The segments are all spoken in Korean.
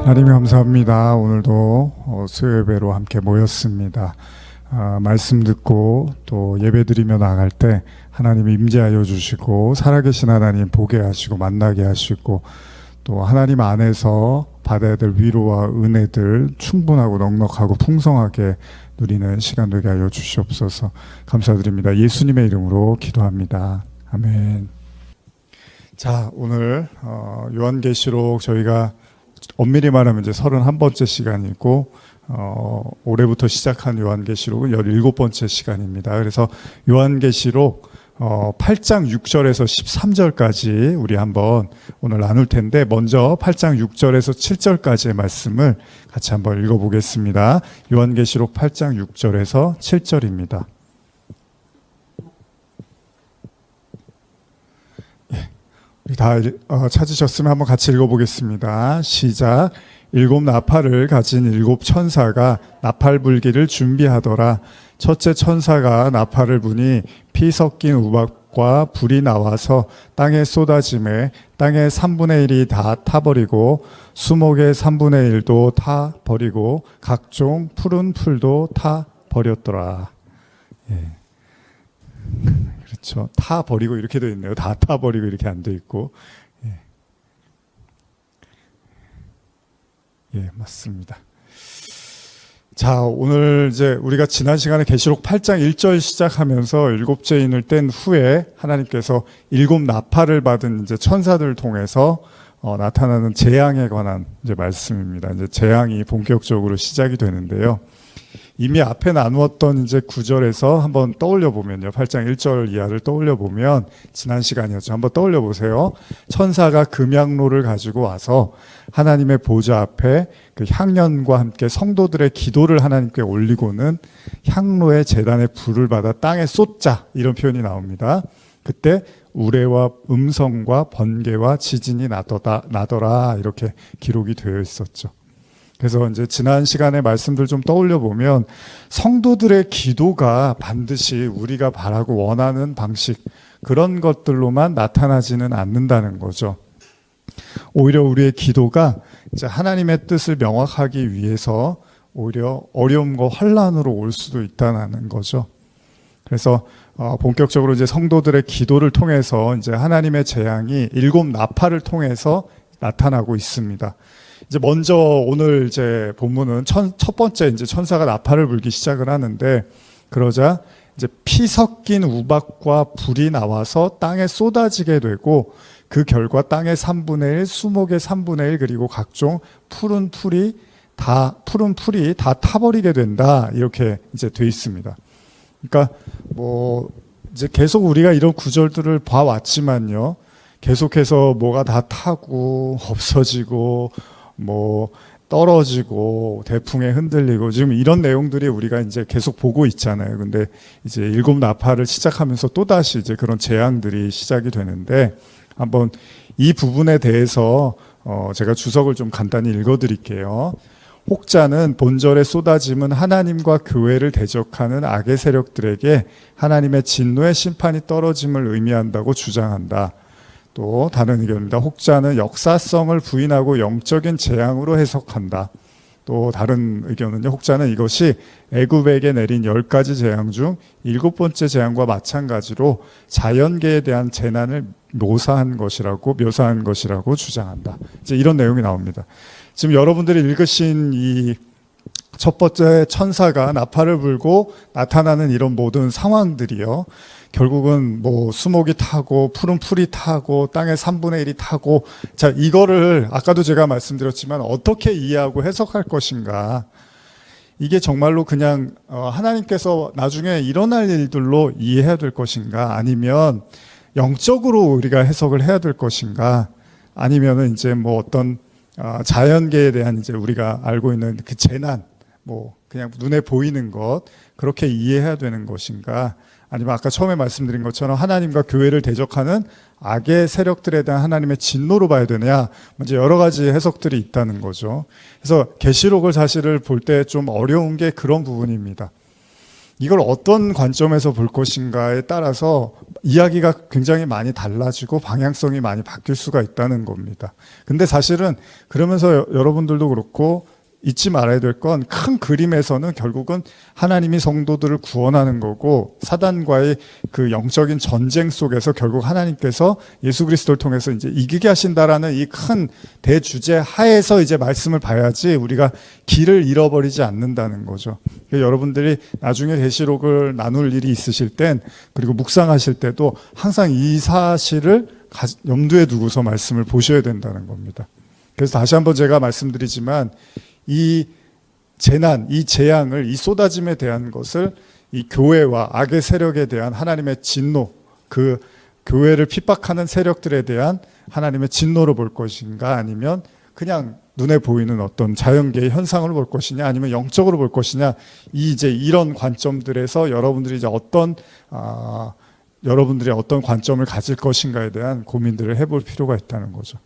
하나님 감사합니다. 오늘도 수요예배로 함께 모였습니다. 말씀 듣고 또 예배 드리며 나갈 때 하나님 임재하여 주시고 살아계신 하나님 보게 하시고 만나게 하시고 또 하나님 안에서 받아야 될 위로와 은혜들 충분하고 넉넉하고 풍성하게 누리는 시간 되게 하여 주시옵소서. 감사드립니다. 예수님의 이름으로 기도합니다. 아멘. 자, 오늘 요한계시록 저희가 엄밀히 말하면 이제 31번째 시간이고 올해부터 시작한 요한계시록은 17번째 시간입니다. 그래서 요한계시록 8장 6절에서 13절까지 우리 한번 오늘 나눌 텐데, 먼저 8장 6절에서 7절까지의 말씀을 같이 한번 읽어보겠습니다. 요한계시록 8장 6절에서 7절입니다. 우리 다 찾으셨으면 한번 같이 읽어보겠습니다. 시작. 일곱 나팔을 가진 일곱 천사가 나팔 불기를 준비하더라. 첫째 천사가 나팔을 부니 피 섞인 우박과 불이 나와서 땅에 쏟아짐에 땅의 3분의 1이 다 타버리고 수목의 3분의 1도 타버리고 각종 푸른 풀도 타버렸더라. 예. 그렇죠. 타버리고 이렇게 되어 있네요. 다 타버리고 이렇게 안 되어 있고. 예, 맞습니다. 자, 오늘 이제 우리가 지난 시간에 계시록 8장 1절 시작하면서 일곱째 인을 뗀 후에 하나님께서 일곱 나팔을 받은 이제 천사들을 통해서 나타나는 재앙에 관한 이제 말씀입니다. 이제 재앙이 본격적으로 시작이 되는데요. 이미 앞에 나누었던 이제 9절에서 한번 떠올려 보면요. 8장 1절 이하를 떠올려 보면 지난 시간이었죠. 한번 떠올려 보세요. 천사가 금향로를 가지고 와서 하나님의 보좌 앞에 그 향연과 함께 성도들의 기도를 하나님께 올리고는 향로의 제단의 불을 받아 땅에 쏟자, 이런 표현이 나옵니다. 그때 우레와 음성과 번개와 지진이 나더라, 이렇게 기록이 되어 있었죠. 그래서 이제 지난 시간의 말씀들 좀 떠올려 보면 성도들의 기도가 반드시 우리가 바라고 원하는 방식, 그런 것들로만 나타나지는 않는다는 거죠. 오히려 우리의 기도가 이제 하나님의 뜻을 명확하기 위해서 오히려 어려움과 환란으로 올 수도 있다는 거죠. 그래서 본격적으로 이제 성도들의 기도를 통해서 이제 하나님의 재앙이 일곱 나팔을 통해서 나타나고 있습니다. 이제 먼저 오늘 이제 본문은 첫 번째 이제 천사가 나팔을 불기 시작을 하는데, 그러자 이제 피 섞인 우박과 불이 나와서 땅에 쏟아지게 되고 그 결과 땅의 3분의 1, 수목의 3분의 1, 그리고 각종 푸른 풀이 다 타버리게 된다, 이렇게 이제 돼 있습니다. 그러니까 뭐 이제 계속 우리가 이런 구절들을 봐왔지만요, 계속해서 뭐가 다 타고 없어지고 뭐 떨어지고 대풍에 흔들리고 지금 이런 내용들이 우리가 이제 계속 보고 있잖아요. 근데 이제 일곱 나팔을 시작하면서 또다시 이제 그런 재앙들이 시작이 되는데, 한번 이 부분에 대해서 제가 주석을 좀 간단히 읽어드릴게요. 혹자는 본절에 쏟아짐은 하나님과 교회를 대적하는 악의 세력들에게 하나님의 진노의 심판이 떨어짐을 의미한다고 주장한다. 또 다른 의견입니다. 혹자는 역사성을 부인하고 영적인 재앙으로 해석한다. 또 다른 의견은요, 혹자는 이것이 애굽에게 내린 10가지 재앙 중 7번째 재앙과 마찬가지로 자연계에 대한 재난을 묘사한 것이라고 주장한다. 이제 이런 내용이 나옵니다. 지금 여러분들이 읽으신 이 첫 번째 천사가 나팔을 불고 나타나는 이런 모든 상황들이요, 결국은 뭐 수목이 타고 푸른 풀이 타고 땅의 3분의 1이 타고, 자, 이거를 아까도 제가 말씀드렸지만 어떻게 이해하고 해석할 것인가, 이게 정말로 그냥 하나님께서 나중에 일어날 일들로 이해해야 될 것인가, 아니면 영적으로 우리가 해석을 해야 될 것인가, 아니면은 이제 뭐 어떤 자연계에 대한 이제 우리가 알고 있는 그 재난, 뭐 그냥 눈에 보이는 것, 그렇게 이해해야 되는 것인가, 아니면 아까 처음에 말씀드린 것처럼 하나님과 교회를 대적하는 악의 세력들에 대한 하나님의 진노로 봐야 되느냐, 이제 여러 가지 해석들이 있다는 거죠. 그래서 계시록을 사실을 볼 때 좀 어려운 게 그런 부분입니다. 이걸 어떤 관점에서 볼 것인가에 따라서 이야기가 굉장히 많이 달라지고 방향성이 많이 바뀔 수가 있다는 겁니다. 근데 사실은 그러면서 여러분들도 그렇고 잊지 말아야 될 건 큰 그림에서는 결국은 하나님이 성도들을 구원하는 거고, 사단과의 그 영적인 전쟁 속에서 결국 하나님께서 예수 그리스도를 통해서 이제 이기게 하신다라는 이 큰 대주제 하에서 이제 말씀을 봐야지 우리가 길을 잃어버리지 않는다는 거죠. 그러니까 여러분들이 나중에 계시록을 나눌 일이 있으실 땐, 그리고 묵상하실 때도 항상 이 사실을 염두에 두고서 말씀을 보셔야 된다는 겁니다. 그래서 다시 한번 제가 말씀드리지만, 이 재난, 이 재앙을, 이 쏟아짐에 대한 것을 이 교회와 악의 세력에 대한 하나님의 진노, 그 교회를 핍박하는 세력들에 대한 하나님의 진노로 볼 것인가, 아니면 그냥 눈에 보이는 어떤 자연계의 현상으로 볼 것이냐, 아니면 영적으로 볼 것이냐, 이제 이런 관점들에서 여러분들이 이제 여러분들이 어떤 관점을 가질 것인가에 대한 고민들을 해볼 필요가 있다는 거죠.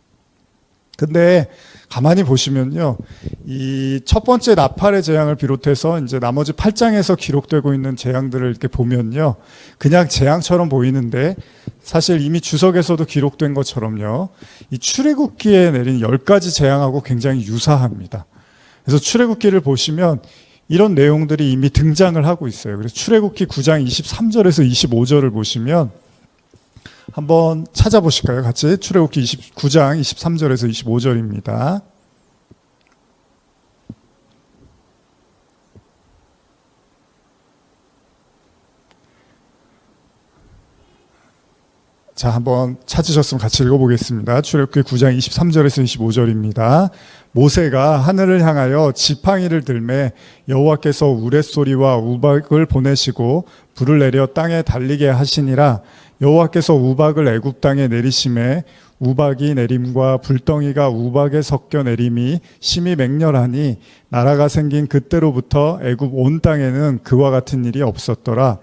근데 가만히 보시면요, 이 첫 번째 나팔의 재앙을 비롯해서 이제 나머지 8장에서 기록되고 있는 재앙들을 이렇게 보면요, 그냥 재앙처럼 보이는데 사실 이미 주석에서도 기록된 것처럼요, 이 출애굽기에 내린 10가지 재앙하고 굉장히 유사합니다. 그래서 출애굽기를 보시면 이런 내용들이 이미 등장을 하고 있어요. 그래서 출애굽기 9장 23절에서 25절을 보시면 한번 찾아보실까요? 같이 출애굽기 9장 23절에서 25절입니다. 자, 한번 찾으셨으면 같이 읽어보겠습니다. 출애굽기 9장 23절에서 25절입니다. 모세가 하늘을 향하여 지팡이를 들매 여호와께서 우레소리와 우박을 보내시고 불을 내려 땅에 달리게 하시니라. 여호와께서 우박을 애굽 땅에 내리심에 우박이 내림과 불덩이가 우박에 섞여 내림이 심히 맹렬하니 나라가 생긴 그때로부터 애굽 온 땅에는 그와 같은 일이 없었더라.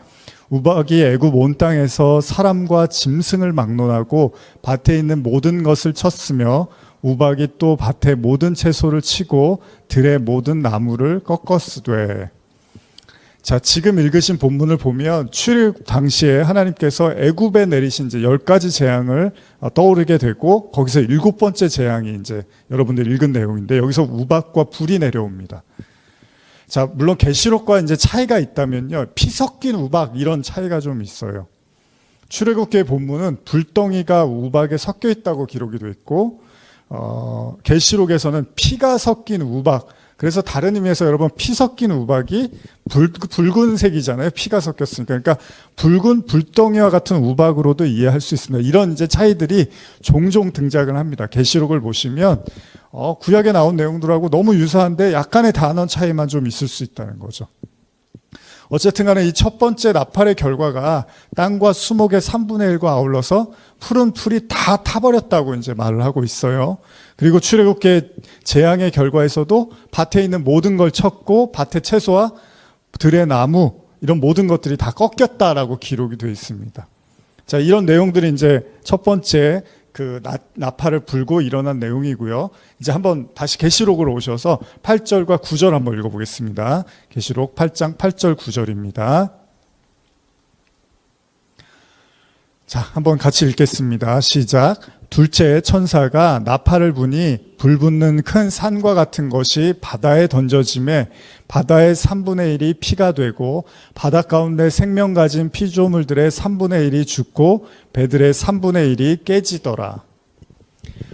우박이 애굽 온 땅에서 사람과 짐승을 막론하고 밭에 있는 모든 것을 쳤으며 우박이 또 밭의 모든 채소를 치고 들의 모든 나무를 꺾었으되. 자, 지금 읽으신 본문을 보면 출애굽 당시에 하나님께서 애굽에 내리신 이제 10가지 재앙을 떠오르게 되고, 거기서 7번째 재앙이 이제 여러분들이 읽은 내용인데, 여기서 우박과 불이 내려옵니다. 자, 물론 계시록과 이제 차이가 있다면요, 피 섞인 우박 이런 차이가 좀 있어요. 출애굽기의 본문은 불덩이가 우박에 섞여 있다고 기록이 돼 있고, 계시록에서는 피가 섞인 우박. 그래서 다른 의미에서 여러분 피 섞인 우박이 붉은색이잖아요. 피가 섞였으니까. 그러니까 붉은 불덩이와 같은 우박으로도 이해할 수 있습니다. 이런 이제 차이들이 종종 등장을 합니다. 계시록을 보시면 구약에 나온 내용들하고 너무 유사한데 약간의 단어 차이만 좀 있을 수 있다는 거죠. 어쨌든 간에 이 첫 번째 나팔의 결과가 땅과 수목의 3분의 1과 아울러서 푸른 풀이 다 타버렸다고 이제 말을 하고 있어요. 그리고 출애굽기의 재앙의 결과에서도 밭에 있는 모든 걸 쳤고 밭의 채소와 들의 나무 이런 모든 것들이 다 꺾였다라고 기록이 되어 있습니다. 자, 이런 내용들이 이제 첫 번째 그 나팔을 불고 일어난 내용이고요. 이제 한번 다시 계시록으로 오셔서 8절과 9절 한번 읽어보겠습니다. 계시록 8장 8절 9절입니다. 자, 한번 같이 읽겠습니다. 시작. 둘째 천사가 나팔을 부니 불붙는 큰 산과 같은 것이 바다에 던져짐에 바다의 3분의 1이 피가 되고 바다 가운데 생명 가진 피조물들의 3분의 1이 죽고 배들의 3분의 1이 깨지더라.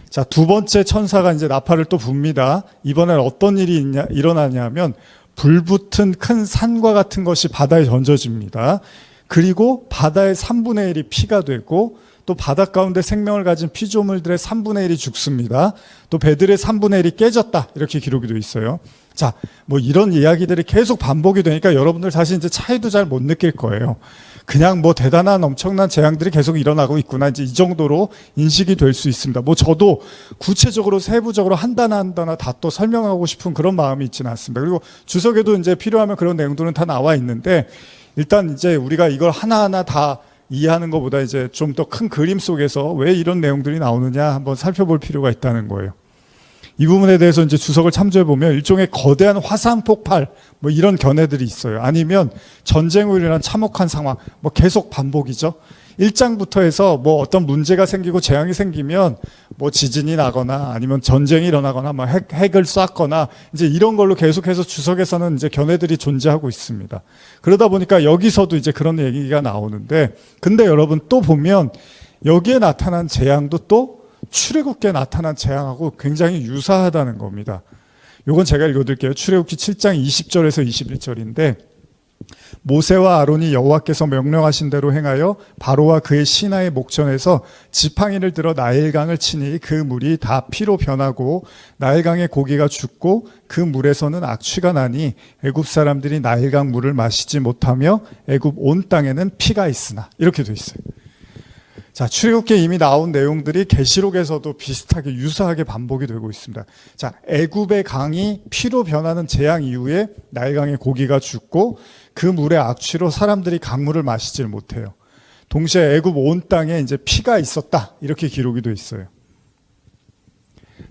자, 두 번째 천사가 이제 나팔을 또 붑니다. 이번엔 어떤 일이 일어나냐면 불붙은 큰 산과 같은 것이 바다에 던져집니다. 그리고 바다의 3분의 1이 피가 되고 또 바다 가운데 생명을 가진 피조물들의 3분의 1이 죽습니다. 또 배들의 3분의 1이 깨졌다. 이렇게 기록이 되어 있어요. 자, 뭐 이런 이야기들이 계속 반복이 되니까 여러분들 사실 이제 차이도 잘 못 느낄 거예요. 그냥 뭐 대단한 엄청난 재앙들이 계속 일어나고 있구나. 이제 이 정도로 인식이 될 수 있습니다. 뭐 저도 구체적으로 세부적으로 한 단어 한 단어 다 또 설명하고 싶은 그런 마음이 있지는 않습니다. 그리고 주석에도 이제 필요하면 그런 내용들은 다 나와 있는데 일단 이제 우리가 이걸 하나하나 다 이해하는 것보다 이제 좀 더 큰 그림 속에서 왜 이런 내용들이 나오느냐 한번 살펴볼 필요가 있다는 거예요. 이 부분에 대해서 이제 주석을 참조해 보면 일종의 거대한 화산 폭발 뭐 이런 견해들이 있어요. 아니면 전쟁으로 인한 참혹한 상황 뭐 계속 반복이죠. 1장부터 해서 뭐 어떤 문제가 생기고 재앙이 생기면 뭐 지진이 나거나 아니면 전쟁이 일어나거나 뭐 핵을 쐈거나 이제 이런 걸로 계속해서 주석에서는 이제 견해들이 존재하고 있습니다. 그러다 보니까 여기서도 이제 그런 얘기가 나오는데, 근데 여러분 또 보면 여기에 나타난 재앙도 또 출애굽기에 나타난 재앙하고 굉장히 유사하다는 겁니다. 요건 제가 읽어드릴게요. 출애굽기 7장 20절에서 21절인데, 모세와 아론이 여호와께서 명령하신 대로 행하여 바로와 그의 신하의 목전에서 지팡이를 들어 나일강을 치니 그 물이 다 피로 변하고 나일강의 고기가 죽고 그 물에서는 악취가 나니 애굽 사람들이 나일강 물을 마시지 못하며 애굽 온 땅에는 피가 있으나, 이렇게 돼 있어요. 자, 출애굽기에 이미 나온 내용들이 계시록에서도 비슷하게 유사하게 반복이 되고 있습니다. 자, 애굽의 강이 피로 변하는 재앙 이후에 나일강의 고기가 죽고 그 물의 악취로 사람들이 강물을 마시질 못해요. 동시에 애굽 온 땅에 이제 피가 있었다, 이렇게 기록이 돼 있어요.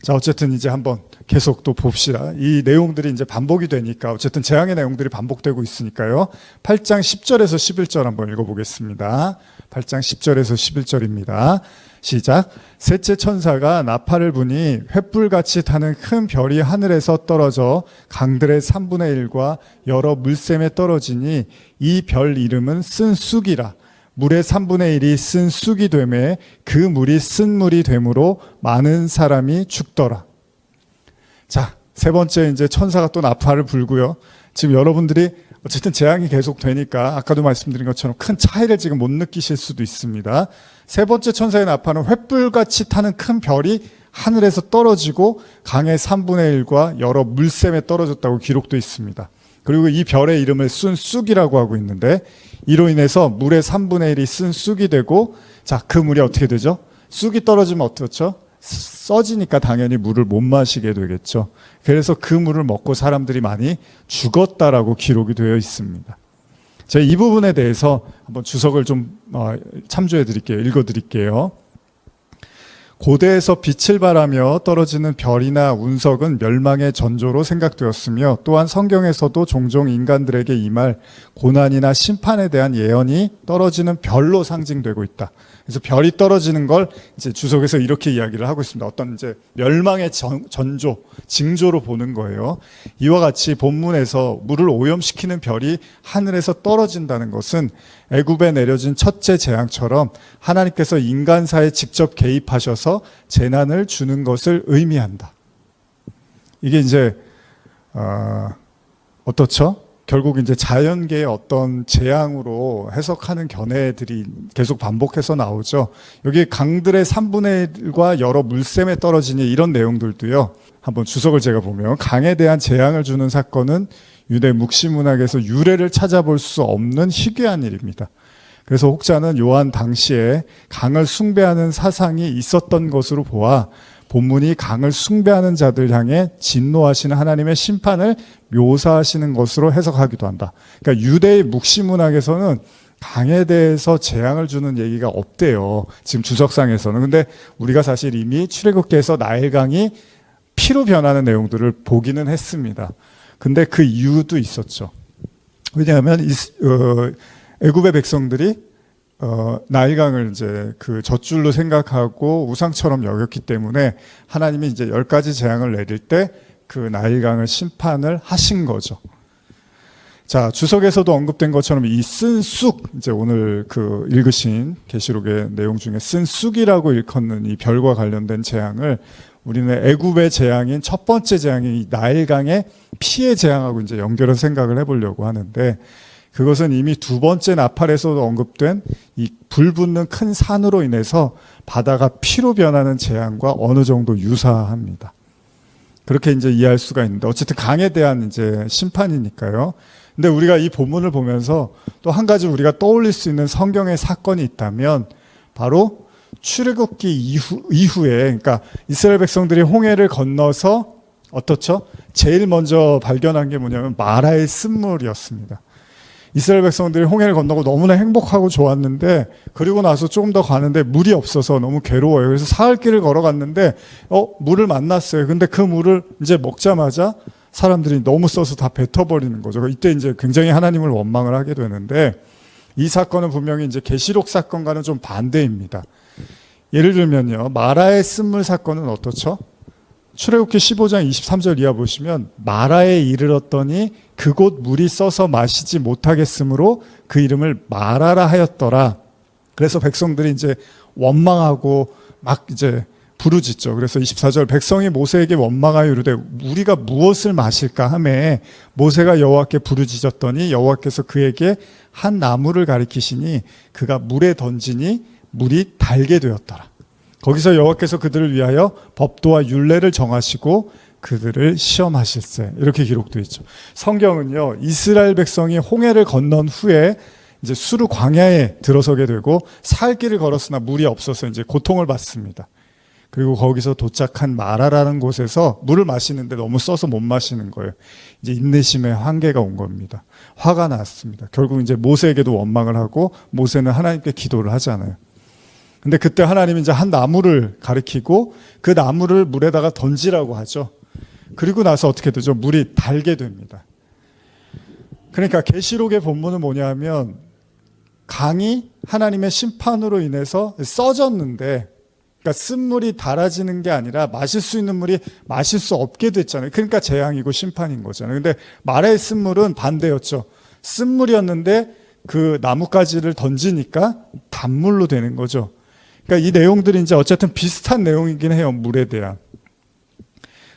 자, 어쨌든 이제 한번 계속 또 봅시다. 이 내용들이 이제 반복이 되니까, 어쨌든 재앙의 내용들이 반복되고 있으니까요. 8장 10절에서 11절 한번 읽어보겠습니다. 8장 10절에서 11절입니다. 시작. 셋째 천사가 나팔을 부니 횃불같이 타는 큰 별이 하늘에서 떨어져 강들의 3분의 1과 여러 물샘에 떨어지니 이 별 이름은 쓴 쑥이라. 물의 3분의 1이 쓴 쑥이 되매 그 물이 쓴 물이 되므로 많은 사람이 죽더라. 자, 세 번째 이제 천사가 또 나팔을 불고요. 지금 여러분들이 어쨌든 재앙이 계속 되니까 아까도 말씀드린 것처럼 큰 차이를 지금 못 느끼실 수도 있습니다. 세 번째 천사의 나팔은 횃불같이 타는 큰 별이 하늘에서 떨어지고 강의 3분의 1과 여러 물샘에 떨어졌다고 기록되어 있습니다. 그리고 이 별의 이름을 쓴 쑥이라고 하고 있는데, 이로 인해서 물의 3분의 1이 쓴 쑥이 되고, 자, 그 물이 어떻게 되죠? 쑥이 떨어지면 어떻죠? 써지니까 당연히 물을 못 마시게 되겠죠. 그래서 그 물을 먹고 사람들이 많이 죽었다라고 기록이 되어 있습니다. 제가 이 부분에 대해서 한번 주석을 좀 참조해 드릴게요. 읽어 드릴게요. 고대에서 빛을 발하며 떨어지는 별이나 운석은 멸망의 전조로 생각되었으며, 또한 성경에서도 종종 인간들에게 임할 고난이나 심판에 대한 예언이 떨어지는 별로 상징되고 있다. 그래서 별이 떨어지는 걸 이제 주석에서 이렇게 이야기를 하고 있습니다. 어떤 이제 멸망의 전조, 징조로 보는 거예요. 이와 같이 본문에서 물을 오염시키는 별이 하늘에서 떨어진다는 것은 애굽에 내려진 첫째 재앙처럼 하나님께서 인간사에 직접 개입하셔서 재난을 주는 것을 의미한다. 이게 이제 어떻죠? 결국 이제 자연계의 어떤 재앙으로 해석하는 견해들이 계속 반복해서 나오죠. 여기 강들의 3분의 1과 여러 물샘에 떨어지니, 이런 내용들도요. 한번 주석을 제가 보면, 강에 대한 재앙을 주는 사건은 유대 묵시문학에서 유래를 찾아볼 수 없는 희귀한 일입니다. 그래서 혹자는 요한 당시에 강을 숭배하는 사상이 있었던 것으로 보아 본문이 강을 숭배하는 자들 향해 진노하시는 하나님의 심판을 묘사하시는 것으로 해석하기도 한다. 그러니까 유대의 묵시문학에서는 강에 대해서 재앙을 주는 얘기가 없대요. 지금 주석상에서는. 근데 우리가 사실 이미 출애굽기에서 나일강이 피로 변하는 내용들을 보기는 했습니다. 근데 그 이유도 있었죠. 왜냐하면 애굽의 백성들이 나일강을 이제 그 젖줄로 생각하고 우상처럼 여겼기 때문에 하나님이 이제 10가지 재앙을 내릴 때 그 나일강을 심판을 하신 거죠. 자, 주석에서도 언급된 것처럼 이 쓴 쑥, 이제 오늘 그 읽으신 계시록의 내용 중에 쓴 쑥이라고 일컫는 이 별과 관련된 재앙을 우리는 애굽의 재앙인 첫 번째 재앙인 이 나일강의 피의 재앙하고 이제 연결해서 생각을 해보려고 하는데, 그것은 이미 두 번째 나팔에서도 언급된 이 불붙는 큰 산으로 인해서 바다가 피로 변하는 재앙과 어느 정도 유사합니다. 그렇게 이제 이해할 수가 있는데, 어쨌든 강에 대한 이제 심판이니까요. 근데 우리가 이 본문을 보면서 또 한 가지 우리가 떠올릴 수 있는 성경의 사건이 있다면 바로 출애굽기 이후에, 그러니까 이스라엘 백성들이 홍해를 건너서 어떻죠? 제일 먼저 발견한 게 뭐냐면 마라의 쓴물이었습니다. 이스라엘 백성들이 홍해를 건너고 너무나 행복하고 좋았는데, 그리고 나서 조금 더 가는데 물이 없어서 너무 괴로워요. 그래서 사흘길을 걸어갔는데 물을 만났어요. 근데 그 물을 이제 먹자마자 사람들이 너무 써서 다 뱉어버리는 거죠. 이때 이제 굉장히 하나님을 원망을 하게 되는데, 이 사건은 분명히 이제 계시록 사건과는 좀 반대입니다. 예를 들면요, 마라의 쓴물 사건은 어떻죠? 출애굽기 15장 23절 이하 보시면 마라에 이르렀더니 그곳 물이 써서 마시지 못하겠으므로 그 이름을 마라라 하였더라. 그래서 백성들이 이제 원망하고 막 이제 부르짖죠. 그래서 24절 백성이 모세에게 원망하여 이르되 우리가 무엇을 마실까 하매 모세가 여호와께 부르짖었더니 여호와께서 그에게 한 나무를 가리키시니 그가 물에 던지니 물이 달게 되었더라. 거기서 여호와께서 그들을 위하여 법도와 율례를 정하시고 그들을 시험하실세. 이렇게 기록되어 있죠. 성경은요, 이스라엘 백성이 홍해를 건넌 후에 이제 수르 광야에 들어서게 되고 살 길을 걸었으나 물이 없어서 이제 고통을 받습니다. 그리고 거기서 도착한 마라라는 곳에서 물을 마시는데 너무 써서 못 마시는 거예요. 이제 인내심의 한계가 온 겁니다. 화가 났습니다. 결국 이제 모세에게도 원망을 하고 모세는 하나님께 기도를 하잖아요. 근데 그때 하나님이 이제 한 나무를 가리키고 그 나무를 물에다가 던지라고 하죠. 그리고 나서 어떻게 되죠? 물이 달게 됩니다. 그러니까 계시록의 본문은 뭐냐면 강이 하나님의 심판으로 인해서 써졌는데, 그러니까 쓴물이 달아지는 게 아니라 마실 수 있는 물이 마실 수 없게 됐잖아요. 그러니까 재앙이고 심판인 거잖아요. 근데 마라의 쓴물은 반대였죠. 쓴물이었는데 그 나뭇가지를 던지니까 단물로 되는 거죠. 그러니까 이 내용들이 이제 어쨌든 비슷한 내용이긴 해요. 물에 대한.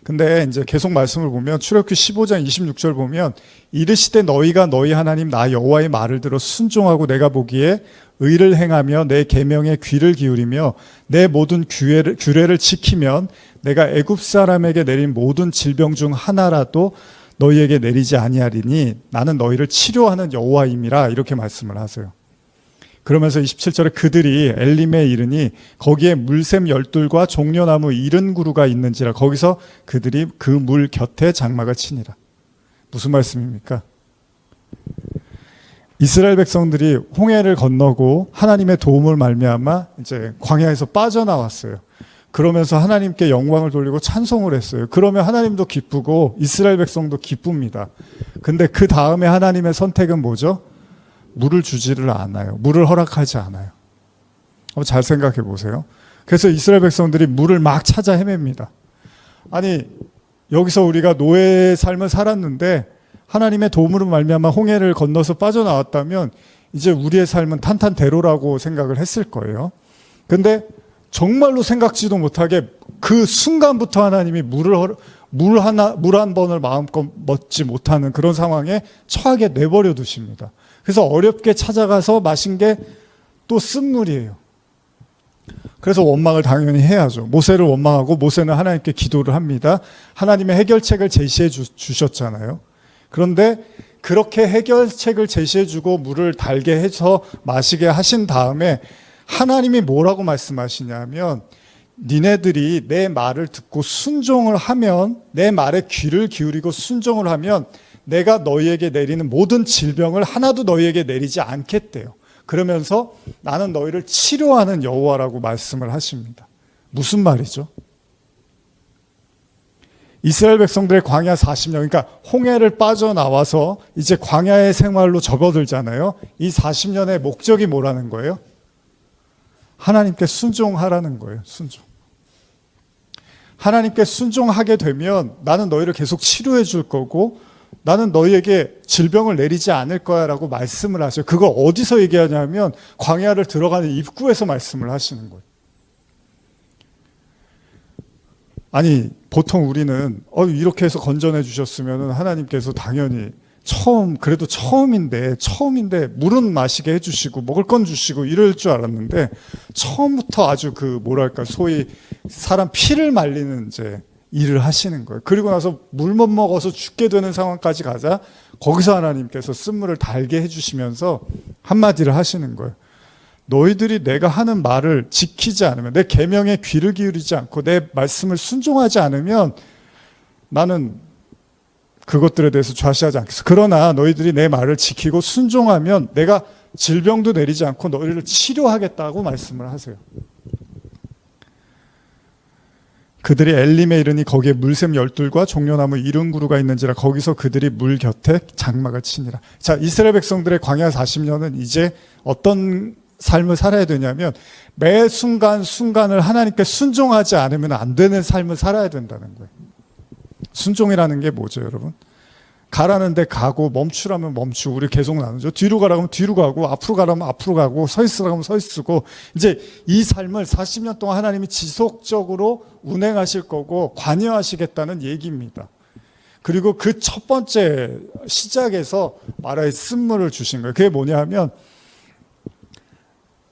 근데 이제 계속 말씀을 보면 출애굽기 15장 26절 보면 이르시되 너희가 너희 하나님 나 여호와의 말을 들어 순종하고 내가 보기에 의를 행하며 내 계명에 귀를 기울이며 내 모든 규례를 지키면 내가 애굽 사람에게 내린 모든 질병 중 하나라도 너희에게 내리지 아니하리니 나는 너희를 치료하는 여호와임이라. 이렇게 말씀을 하세요. 그러면서 27절에 그들이 엘림에 이르니 거기에 물샘 12과 종려나무 70그루가 있는지라. 거기서 그들이 그 물 곁에 장막을 치니라. 무슨 말씀입니까? 이스라엘 백성들이 홍해를 건너고 하나님의 도움을 말미암아 이제 광야에서 빠져나왔어요. 그러면서 하나님께 영광을 돌리고 찬송을 했어요. 그러면 하나님도 기쁘고 이스라엘 백성도 기쁩니다. 근데 그 다음에 하나님의 선택은 뭐죠? 물을 주지를 않아요. 물을 허락하지 않아요. 한번 잘 생각해 보세요. 그래서 이스라엘 백성들이 물을 막 찾아 헤맵니다. 아니, 여기서 우리가 노예의 삶을 살았는데 하나님의 도움으로 말미암아 홍해를 건너서 빠져나왔다면 이제 우리의 삶은 탄탄대로라고 생각을 했을 거예요. 근데 정말로 생각지도 못하게 그 순간부터 하나님이 물 한 번을 마음껏 먹지 못하는 그런 상황에 처하게 내버려 두십니다. 그래서 어렵게 찾아가서 마신 게 또 쓴물이에요. 그래서 원망을 당연히 해야죠. 모세를 원망하고 모세는 하나님께 기도를 합니다. 하나님의 해결책을 제시해 주셨잖아요. 그런데 그렇게 해결책을 제시해 주고 물을 달게 해서 마시게 하신 다음에 하나님이 뭐라고 말씀하시냐면 니네들이 내 말을 듣고 순종을 하면, 내 말에 귀를 기울이고 순종을 하면 내가 너희에게 내리는 모든 질병을 하나도 너희에게 내리지 않겠대요. 그러면서 나는 너희를 치료하는 여호와라고 말씀을 하십니다. 무슨 말이죠? 이스라엘 백성들의 광야 40년, 그러니까 홍해를 빠져나와서 이제 광야의 생활로 접어들잖아요. 이 40년의 목적이 뭐라는 거예요? 하나님께 순종하라는 거예요. 순종. 하나님께 순종하게 되면 나는 너희를 계속 치료해 줄 거고 나는 너희에게 질병을 내리지 않을 거야 라고 말씀을 하셔요. 그걸 어디서 얘기하냐면 광야를 들어가는 입구에서 말씀을 하시는 거예요. 아니, 보통 우리는 이렇게 해서 건져내 주셨으면 하나님께서 당연히 그래도 처음인데 물은 마시게 해주시고 먹을 건 주시고 이럴 줄 알았는데 처음부터 아주 소위 사람 피를 말리는 이제 일을 하시는 거예요. 그리고 나서 물 못 먹어서 죽게 되는 상황까지 가자 거기서 하나님께서 쓴물을 달게 해주시면서 한마디를 하시는 거예요. 너희들이 내가 하는 말을 지키지 않으면, 내 계명에 귀를 기울이지 않고 내 말씀을 순종하지 않으면 나는 그것들에 대해서 좌시하지 않겠어. 그러나 너희들이 내 말을 지키고 순종하면 내가 질병도 내리지 않고 너희를 치료하겠다고 말씀을 하세요. 그들이 엘림에 이르니 거기에 물샘 12과 종려나무 70그루가 있는지라 거기서 그들이 물 곁에 장막을 치니라. 자, 이스라엘 백성들의 광야 40년은 이제 어떤 삶을 살아야 되냐면 매 순간순간을 하나님께 순종하지 않으면 안 되는 삶을 살아야 된다는 거예요. 순종이라는 게 뭐죠, 여러분? 가라는 데 가고 멈추라면 멈추고, 우리 계속 나누죠. 뒤로 가라면 뒤로 가고 앞으로 가라면 앞으로 가고 서 있으라면 서 있고, 이제 이 삶을 40년 동안 하나님이 지속적으로 운행하실 거고 관여하시겠다는 얘기입니다. 그리고 그 첫 번째 시작에서 마라의 쓴물을 주신 거예요. 그게 뭐냐 하면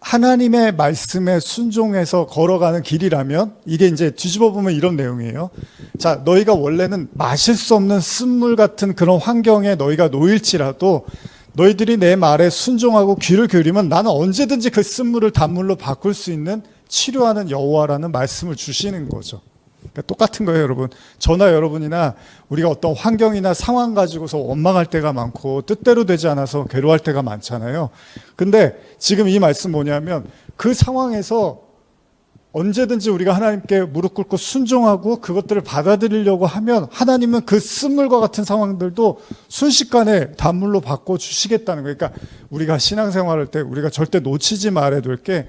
하나님의 말씀에 순종해서 걸어가는 길이라면, 이게 이제 뒤집어 보면 이런 내용이에요. 자, 너희가 원래는 마실 수 없는 쓴물 같은 그런 환경에 너희가 놓일지라도 너희들이 내 말에 순종하고 귀를 기울이면 나는 언제든지 그 쓴물을 단물로 바꿀 수 있는 치료하는 여호와라는 말씀을 주시는 거죠. 그러니까 똑같은 거예요, 여러분. 저나 여러분이나 우리가 어떤 환경이나 상황 가지고서 원망할 때가 많고 뜻대로 되지 않아서 괴로워할 때가 많잖아요. 근데 지금 이 말씀 뭐냐면 그 상황에서 언제든지 우리가 하나님께 무릎 꿇고 순종하고 그것들을 받아들이려고 하면 하나님은 그 쓴물과 같은 상황들도 순식간에 단물로 바꿔주시겠다는 거예요. 그러니까 우리가 신앙생활할 때 우리가 절대 놓치지 말아야 될 게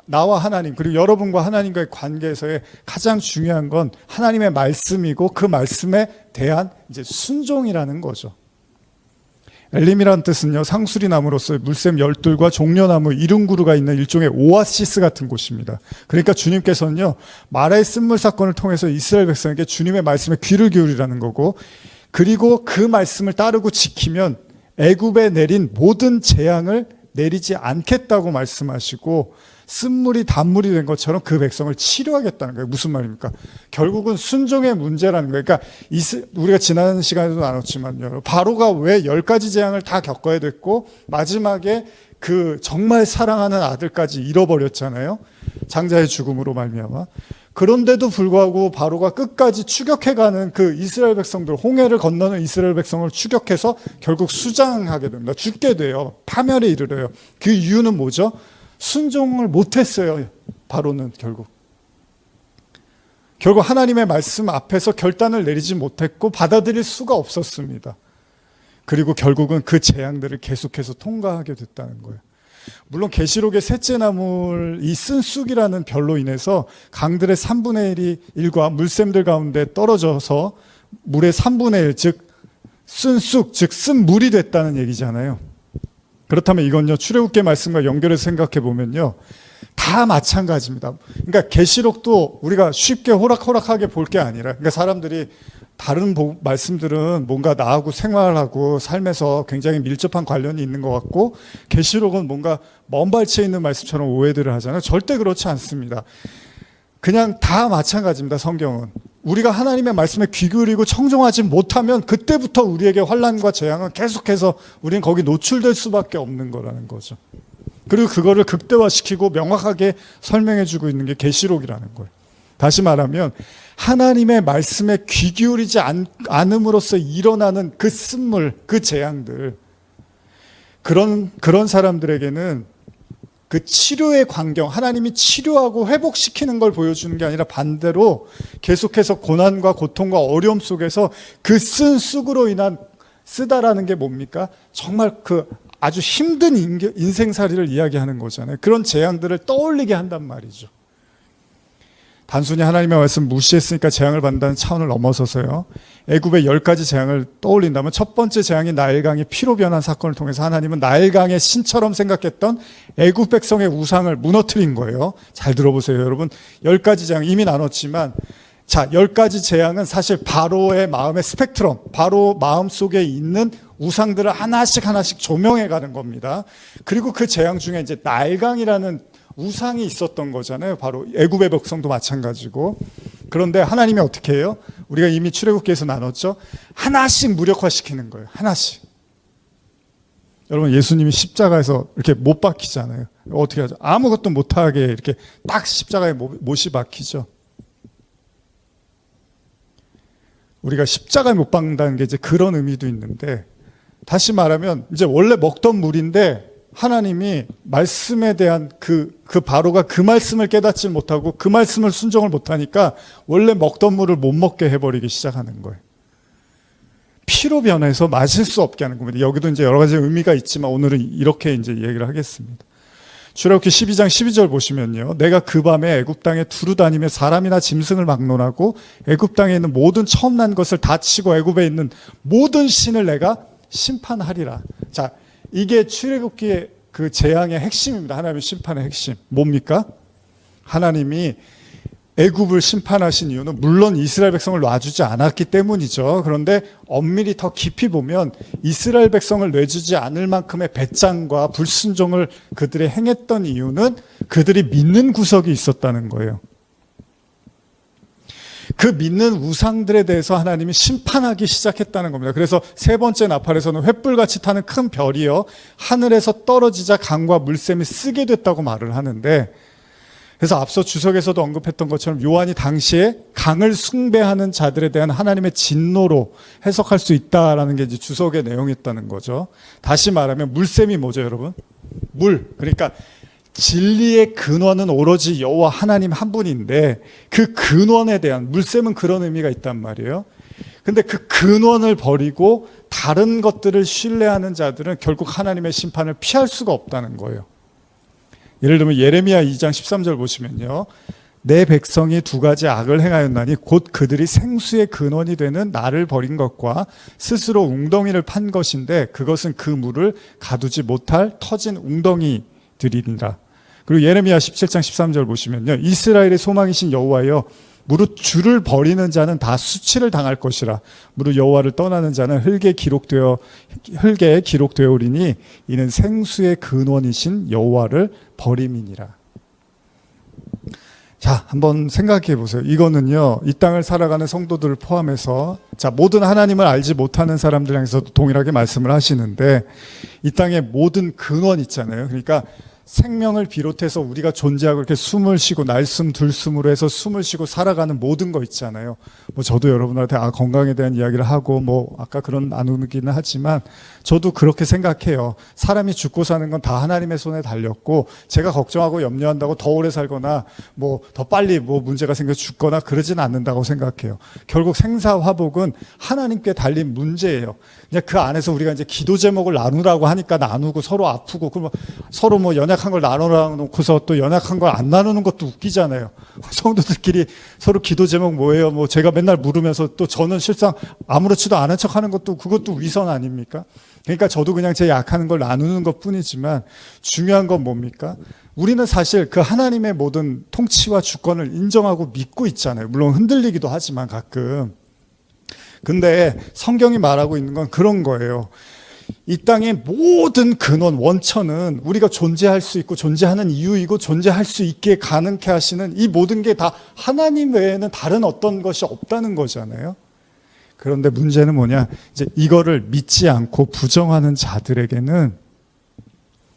나와 하나님, 그리고 여러분과 하나님과의 관계에서의 가장 중요한 건 하나님의 말씀이고 그 말씀에 대한 이제 순종이라는 거죠. 엘림이라는 뜻은요, 상수리 나무로서 물샘 12과 종려나무 70그루가 있는 일종의 오아시스 같은 곳입니다. 그러니까 주님께서는요, 마라의 쓴물 사건을 통해서 이스라엘 백성에게 주님의 말씀에 귀를 기울이라는 거고, 그리고 그 말씀을 따르고 지키면 애굽에 내린 모든 재앙을 내리지 않겠다고 말씀하시고 쓴물이 단물이 된 것처럼 그 백성을 치료하겠다는 거예요. 무슨 말입니까? 결국은 순종의 문제라는 거예요. 그러니까 우리가 지난 시간에도 나눴지만요, 바로가 왜 10가지 재앙을 다 겪어야 됐고 마지막에 그 정말 사랑하는 아들까지 잃어버렸잖아요. 장자의 죽음으로 말미암아. 그런데도 불구하고 바로가 끝까지 추격해가는 그 이스라엘 백성들, 홍해를 건너는 이스라엘 백성을 추격해서 결국 수장하게 됩니다. 죽게 돼요. 파멸에 이르러요. 그 이유는 뭐죠? 순종을 못했어요. 바로는 결국 하나님의 말씀 앞에서 결단을 내리지 못했고 받아들일 수가 없었습니다. 그리고 결국은 그 재앙들을 계속해서 통과하게 됐다는 거예요. 물론 계시록의 셋째 나물 이 쓴쑥이라는 별로 인해서 강들의 3분의 1과 물샘들 가운데 떨어져서 물의 3분의 1, 즉 쓴쑥, 즉 쓴물이 됐다는 얘기잖아요. 그렇다면 이건요, 출애굽기 말씀과 연결해서 생각해 보면요, 다 마찬가지입니다. 그러니까 계시록도 우리가 쉽게 호락호락하게 볼 게 아니라, 그러니까 사람들이 다른 말씀들은 뭔가 나하고 생활하고 삶에서 굉장히 밀접한 관련이 있는 것 같고 계시록은 뭔가 먼 발치에 있는 말씀처럼 오해들을 하잖아요. 절대 그렇지 않습니다. 그냥 다 마찬가지입니다. 성경은 우리가 하나님의 말씀에 귀 기울이고 청종하지 못하면 그때부터 우리에게 환난과 재앙은 계속해서 우리는 거기 노출될 수밖에 없는 거라는 거죠. 그리고 그거를 극대화시키고 명확하게 설명해 주고 있는 게 계시록이라는 거예요. 다시 말하면 하나님의 말씀에 귀 기울이지 않음으로써 일어나는 그 쓴물, 그 재앙들, 그런 사람들에게는 그 치료의 광경, 하나님이 치료하고 회복시키는 걸 보여주는 게 아니라 반대로 계속해서 고난과 고통과 어려움 속에서 그 쓴 쑥으로 인한, 쓰다라는 게 뭡니까? 정말 그 아주 힘든 인생살이를 이야기하는 거잖아요. 그런 재앙들을 떠올리게 한단 말이죠. 단순히 하나님의 말씀 무시했으니까 재앙을 받는다는 차원을 넘어서서요, 애굽의 10가지 재앙을 떠올린다면 첫 번째 재앙이 나일강이 피로 변한 사건을 통해서 하나님은 나일강의 신처럼 생각했던 애굽 백성의 우상을 무너뜨린 거예요. 잘 들어보세요, 여러분. 10가지 재앙 이미 나눴지만, 자, 10가지 재앙은 사실 바로의 마음의 스펙트럼, 바로 마음속에 있는 우상들을 하나씩 조명해 가는 겁니다. 그리고 그 재앙 중에 이제 나일강이라는 우상이 있었던 거잖아요. 바로 애굽의 백성도 마찬가지고. 그런데 하나님이 어떻게 해요? 우리가 이미 출애굽기에서 나눴죠. 하나씩 무력화시키는 거예요. 하나씩. 여러분, 예수님이 십자가에서 이렇게 못 박히잖아요. 어떻게 하죠? 아무것도 못하게 이렇게 딱 십자가에 못이 박히죠. 우리가 십자가에 못 박는다는 게 이제 그런 의미도 있는데, 다시 말하면 이제 원래 먹던 물인데 하나님이 말씀에 대한 그 바로가 그 말씀을 깨닫지 못하고 그 말씀을 순종을 못하니까 원래 먹던 물을 못 먹게 해버리기 시작하는 거예요. 피로 변해서 마실 수 없게 하는 겁니다. 여기도 이제 여러 가지 의미가 있지만 오늘은 이렇게 이제 얘기를 하겠습니다. 출애굽기 12장 12절 보시면요. 내가 그 밤에 애굽 땅에 두루 다니며 사람이나 짐승을 막론하고 애굽 땅에 있는 모든 처음 난 것을 다 치고 애굽에 있는 모든 신을 내가 심판하리라. 자, 이게 출애굽기의 그 재앙의 핵심입니다. 하나님의 심판의 핵심. 뭡니까? 하나님이 애굽을 심판하신 이유는 물론 이스라엘 백성을 놔주지 않았기 때문이죠. 그런데 엄밀히 더 깊이 보면 이스라엘 백성을 내주지 않을 만큼의 배짱과 불순종을 그들이 행했던 이유는 그들이 믿는 구석이 있었다는 거예요. 그 믿는 우상들에 대해서 하나님이 심판하기 시작했다는 겁니다. 그래서 세 번째 나팔에서는 횃불같이 타는 큰 별이요 하늘에서 떨어지자 강과 물샘이 쓰게 됐다고 말을 하는데, 그래서 앞서 주석에서도 언급했던 것처럼 요한이 당시에 강을 숭배하는 자들에 대한 하나님의 진노로 해석할 수 있다라는 게 이제 주석의 내용이었다는 거죠. 다시 말하면 물샘이 뭐죠, 여러분? 물. 그러니까 진리의 근원은 오로지 여호와 하나님 한 분인데 그 근원에 대한, 물샘은 그런 의미가 있단 말이에요. 근데 그 근원을 버리고 다른 것들을 신뢰하는 자들은 결국 하나님의 심판을 피할 수가 없다는 거예요. 예를 들면 예레미야 2장 13절 보시면요. 내 백성이 두 가지 악을 행하였나니 곧 그들이 생수의 근원이 되는 나를 버린 것과 스스로 웅덩이를 판 것인데 그것은 그 물을 가두지 못할 터진 웅덩이들이니라. 그리고 예레미야 17장 13절 보시면요. 이스라엘의 소망이신 여호와여, 무릇 주를 버리는 자는 다 수치를 당할 것이라. 무릇 여호와를 떠나는 자는 흙에 기록되어오리니 이는 생수의 근원이신 여호와를 버림이니라. 자, 한번 생각해 보세요. 이거는요, 이 땅을 살아가는 성도들을 포함해서, 자, 모든 하나님을 알지 못하는 사람들 향해서도 동일하게 말씀을 하시는데, 이 땅의 모든 근원 있잖아요. 그러니까 생명을 비롯해서 우리가 존재하고 이렇게 숨을 쉬고 날숨 들숨으로 해서 숨을 쉬고 살아가는 모든 거 있잖아요. 뭐 저도 여러분한테 건강에 대한 이야기를 하고 뭐 아까 그런 나누기는 하지만 저도 그렇게 생각해요. 사람이 죽고 사는 건 다 하나님의 손에 달렸고 제가 걱정하고 염려한다고 더 오래 살거나 뭐 더 빨리 뭐 문제가 생겨 죽거나 그러진 않는다고 생각해요. 결국 생사화복은 하나님께 달린 문제예요. 그냥 그 안에서 우리가 이제 기도 제목을 나누라고 하니까 나누고 서로 아프고 그러면 서로 뭐 연약한 걸 나눠놓고서 또 연약한 걸 안 나누는 것도 웃기잖아요. 성도들끼리 서로 기도 제목 뭐예요? 뭐 제가 맨날 물으면서 또 저는 실상 아무렇지도 않은 척 하는 것도 그것도 위선 아닙니까? 그러니까 저도 그냥 제 약한 걸 나누는 것 뿐이지만 중요한 건 뭡니까? 우리는 사실 그 하나님의 모든 통치와 주권을 인정하고 믿고 있잖아요. 물론 흔들리기도 하지만 가끔. 근데 성경이 말하고 있는 건 그런 거예요. 이 땅의 모든 근원, 원천은 우리가 존재할 수 있고 존재하는 이유이고 존재할 수 있게 가능케 하시는 이 모든 게 다 하나님 외에는 다른 어떤 것이 없다는 거잖아요. 그런데 문제는 뭐냐? 이제 이거를 믿지 않고 부정하는 자들에게는,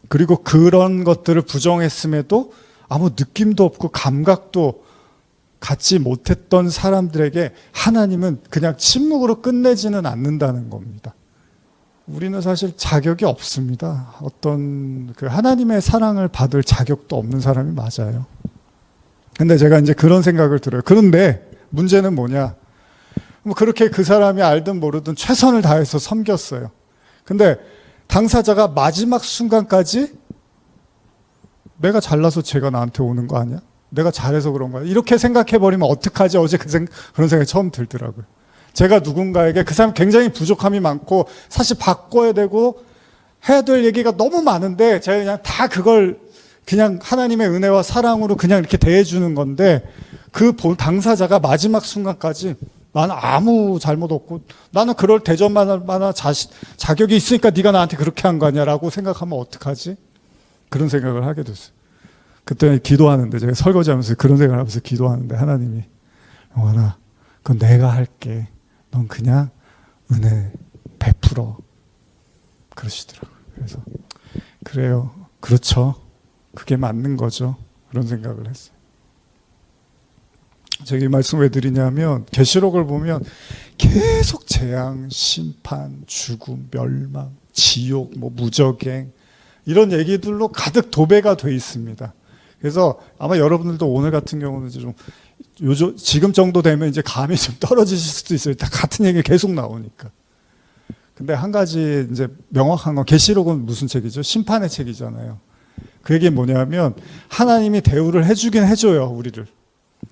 그리고 그런 것들을 부정했음에도 아무 느낌도 없고 감각도 갖지 못했던 사람들에게 하나님은 그냥 침묵으로 끝내지는 않는다는 겁니다. 우리는 사실 자격이 없습니다. 어떤 그 하나님의 사랑을 받을 자격도 없는 사람이 맞아요. 근데 제가 이제 그런 생각을 들어요. 그런데 문제는 뭐냐? 뭐 그렇게 그 사람이 알든 모르든 최선을 다해서 섬겼어요. 근데 당사자가 마지막 순간까지 내가 잘나서 쟤가 나한테 오는 거 아니야? 내가 잘해서 그런 거야? 이렇게 생각해버리면 어떡하지? 어제 그런 생각이 처음 들더라고요. 제가 누군가에게 그 사람 굉장히 부족함이 많고 사실 바꿔야 되고 해야 될 얘기가 너무 많은데 제가 그냥 다 그걸 그냥 하나님의 은혜와 사랑으로 그냥 이렇게 대해주는 건데 그 당사자가 마지막 순간까지 나는 아무 잘못 없고 나는 그럴 대접만할 만한 자격이 있으니까 네가 나한테 그렇게 한 거 아니야라고 생각하면 어떡하지? 그런 생각을 하게 됐어요. 그때 기도하는데 제가 설거지하면서 그런 생각을 하면서 기도하는데 하나님이 영환아 그건 내가 할게. 넌 그냥 은혜 베풀어. 그러시더라고요. 그래서 그래요. 그렇죠. 그게 맞는 거죠. 그런 생각을 했어요. 제가 이 말씀 왜 드리냐면 계시록을 보면 계속 재앙, 심판, 죽음, 멸망, 지옥, 뭐 무적행 이런 얘기들로 가득 도배가 돼 있습니다. 그래서 아마 여러분들도 오늘 같은 경우는 이제 좀 지금 정도 되면 이제 감이 좀 떨어지실 수도 있어요. 다 같은 얘기 계속 나오니까. 근데 한 가지 이제 명확한 건, 계시록은 무슨 책이죠? 심판의 책이잖아요. 그 얘기는 뭐냐면 하나님이 대우를 해주긴 해줘요.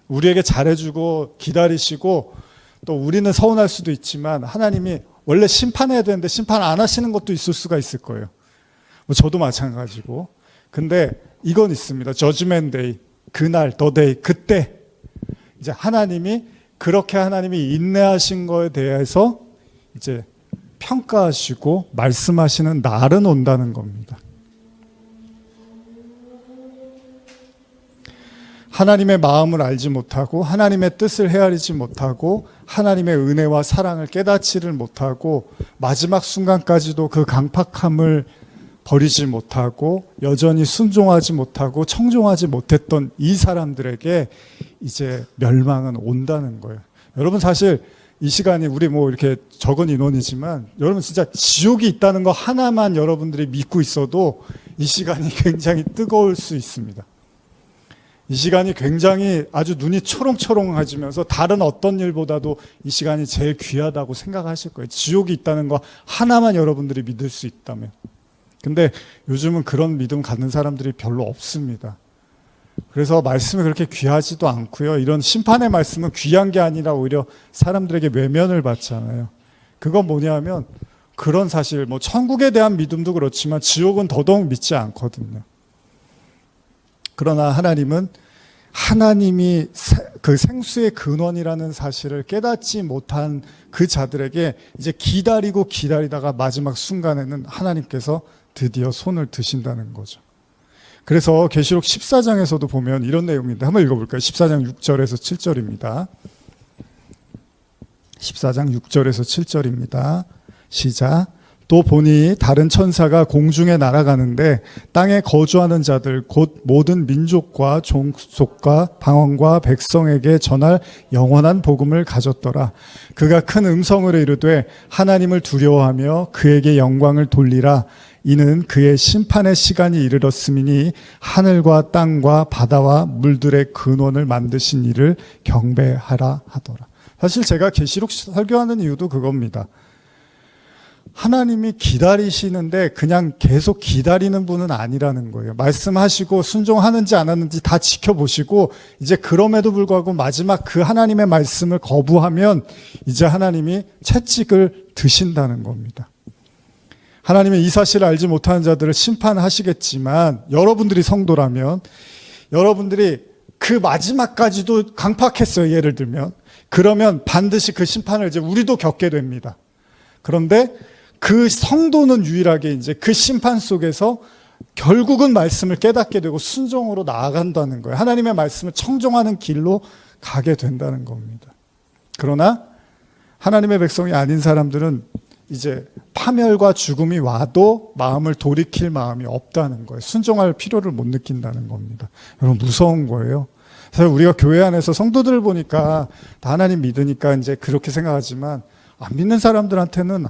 우리에게 잘해주고 기다리시고, 또 우리는 서운할 수도 있지만 하나님이 원래 심판해야 되는데 심판 안 하시는 것도 있을 수가 있을 거예요. 뭐 저도 마찬가지고. 근데 이건 있습니다. 저지먼트 데이, 그날, 더 데이, 그때 이제 하나님이 인내하신 거에 대해서 이제 평가하시고 말씀하시는 날은 온다는 겁니다. 하나님의 마음을 알지 못하고 하나님의 뜻을 헤아리지 못하고 하나님의 은혜와 사랑을 깨닫지를 못하고 마지막 순간까지도 그 강팍함을 버리지 못하고 여전히 순종하지 못하고 청종하지 못했던 이 사람들에게 이제 멸망은 온다는 거예요. 여러분, 사실 이 시간이 우리 뭐 이렇게 적은 인원이지만 여러분 진짜 지옥이 있다는 거 하나만 여러분들이 믿고 있어도 이 시간이 굉장히 뜨거울 수 있습니다. 이 시간이 굉장히 아주 눈이 초롱초롱해지면서 다른 어떤 일보다도 이 시간이 제일 귀하다고 생각하실 거예요. 지옥이 있다는 거 하나만 여러분들이 믿을 수 있다면. 근데 요즘은 그런 믿음 갖는 사람들이 별로 없습니다. 그래서 말씀이 그렇게 귀하지도 않고요. 이런 심판의 말씀은 귀한 게 아니라 오히려 사람들에게 외면을 받잖아요. 그건 뭐냐면 그런 사실, 뭐 천국에 대한 믿음도 그렇지만 지옥은 더더욱 믿지 않거든요. 그러나 하나님이 그 생수의 근원이라는 사실을 깨닫지 못한 그 자들에게 이제 기다리다가 마지막 순간에는 하나님께서 드디어 손을 드신다는 거죠. 그래서 계시록 14장에서도 보면 이런 내용인데 한번 읽어볼까요? 14장 6절에서 7절입니다. 14장 6절에서 7절입니다. 시작. 또 보니 다른 천사가 공중에 날아가는데 땅에 거주하는 자들 곧 모든 민족과 종속과 방언과 백성에게 전할 영원한 복음을 가졌더라. 그가 큰 음성으로 이르되 하나님을 두려워하며 그에게 영광을 돌리라. 이는 그의 심판의 시간이 이르렀음이니 하늘과 땅과 바다와 물들의 근원을 만드신 이를 경배하라 하더라. 사실 제가 계시록 설교하는 이유도 그겁니다. 하나님이 기다리시는데 그냥 계속 기다리는 분은 아니라는 거예요. 말씀하시고 순종하는지 안 하는지 다 지켜보시고 이제 그럼에도 불구하고 마지막 그 하나님의 말씀을 거부하면 이제 하나님이 채찍을 드신다는 겁니다. 하나님은 이 사실을 알지 못하는 자들을 심판하시겠지만 여러분들이 성도라면 여러분들이 그 마지막까지도 강팍했어요. 예를 들면 그러면 반드시 그 심판을 이제 우리도 겪게 됩니다. 그런데 그 성도는 유일하게 이제 그 심판 속에서 결국은 말씀을 깨닫게 되고 순종으로 나아간다는 거예요. 하나님의 말씀을 청종하는 길로 가게 된다는 겁니다. 그러나 하나님의 백성이 아닌 사람들은 이제 파멸과 죽음이 와도 마음을 돌이킬 마음이 없다는 거예요. 순종할 필요를 못 느낀다는 겁니다. 여러분, 무서운 거예요. 사실 우리가 교회 안에서 성도들을 보니까 다 하나님 믿으니까 이제 그렇게 생각하지만 안 믿는 사람들한테는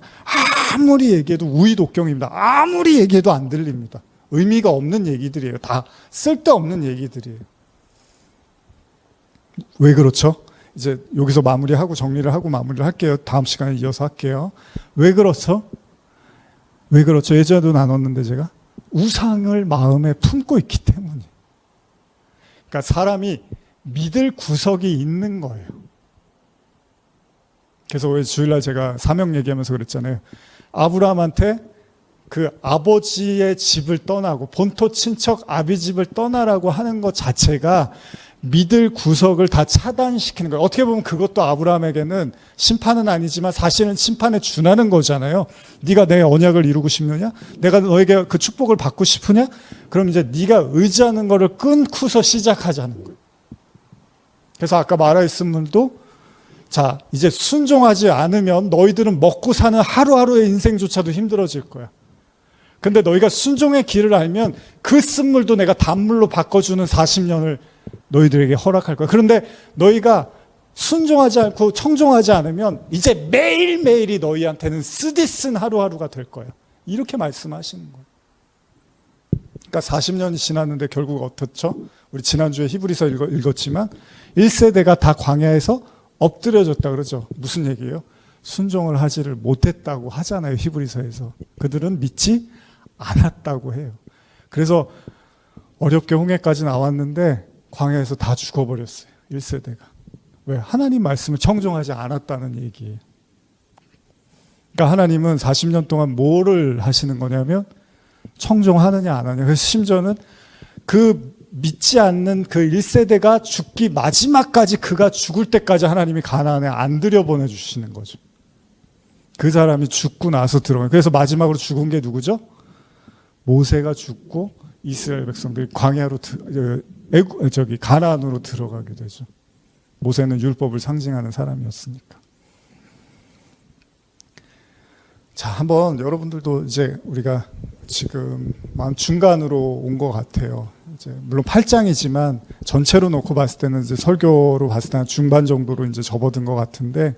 아무리 얘기해도 우의독경입니다. 아무리 얘기해도 안 들립니다. 의미가 없는 얘기들이에요. 다 쓸데없는 얘기들이에요. 왜 그렇죠? 이제 여기서 마무리하고 정리를 하고 마무리를 할게요. 다음 시간에 이어서 할게요. 왜 그렇죠? 왜 그렇죠? 예전에도 나눴는데 제가 우상을 마음에 품고 있기 때문이에요. 그러니까 사람이 믿을 구석이 있는 거예요. 그래서 왜 주일날 제가 사명 얘기하면서 그랬잖아요. 아브라함한테 그 아버지의 집을 떠나고 본토 친척 아비 집을 떠나라고 하는 것 자체가 믿을 구석을 다 차단시키는 거예요. 어떻게 보면 그것도 아브라함에게는 심판은 아니지만 사실은 심판에 준하는 거잖아요. 네가 내 언약을 이루고 싶느냐? 내가 너에게 그 축복을 받고 싶으냐? 그럼 이제 네가 의지하는 거를 끊고서 시작하자는 거예요. 그래서 아까 말했은 분도 자, 이제 순종하지 않으면 너희들은 먹고 사는 하루하루의 인생조차도 힘들어질 거야. 근데 너희가 순종의 길을 알면 그 쓴물도 내가 단물로 바꿔주는 40년을 너희들에게 허락할 거야. 그런데 너희가 순종하지 않고 청종하지 않으면 이제 매일매일이 너희한테는 쓰디쓴 하루하루가 될 거야. 이렇게 말씀하시는 거예요. 그러니까 40년이 지났는데 결국 어떻죠? 우리 지난주에 히브리서 읽었지만 1세대가 다 광야에서 엎드려졌다 그러죠. 무슨 얘기예요? 순종을 하지를 못했다고 하잖아요. 히브리서에서. 그들은 믿지 않았다고 해요. 그래서 어렵게 홍해까지 나왔는데 광야에서 다 죽어버렸어요. 1세대가. 왜? 하나님 말씀을 청종하지 않았다는 얘기예요. 그러니까 하나님은 40년 동안 뭐를 하시는 거냐면 청종하느냐 안 하느냐. 그래서 심지어는 그 믿지 않는 그 1세대가 죽기 마지막까지 그가 죽을 때까지 하나님이 가나안에 안 들여보내주시는 거죠. 그 사람이 죽고 나서 들어가요. 그래서 마지막으로 죽은 게 누구죠? 모세가 죽고 이스라엘 백성들이 광야로 가나안으로 들어가게 되죠. 모세는 율법을 상징하는 사람이었으니까. 자, 한번 여러분들도 이제 우리가 지금 마음 중간으로 온 것 같아요. 이제 물론 8장이지만 전체로 놓고 봤을 때는 이제 설교로 봤을 때는 중반 정도로 이제 접어든 것 같은데,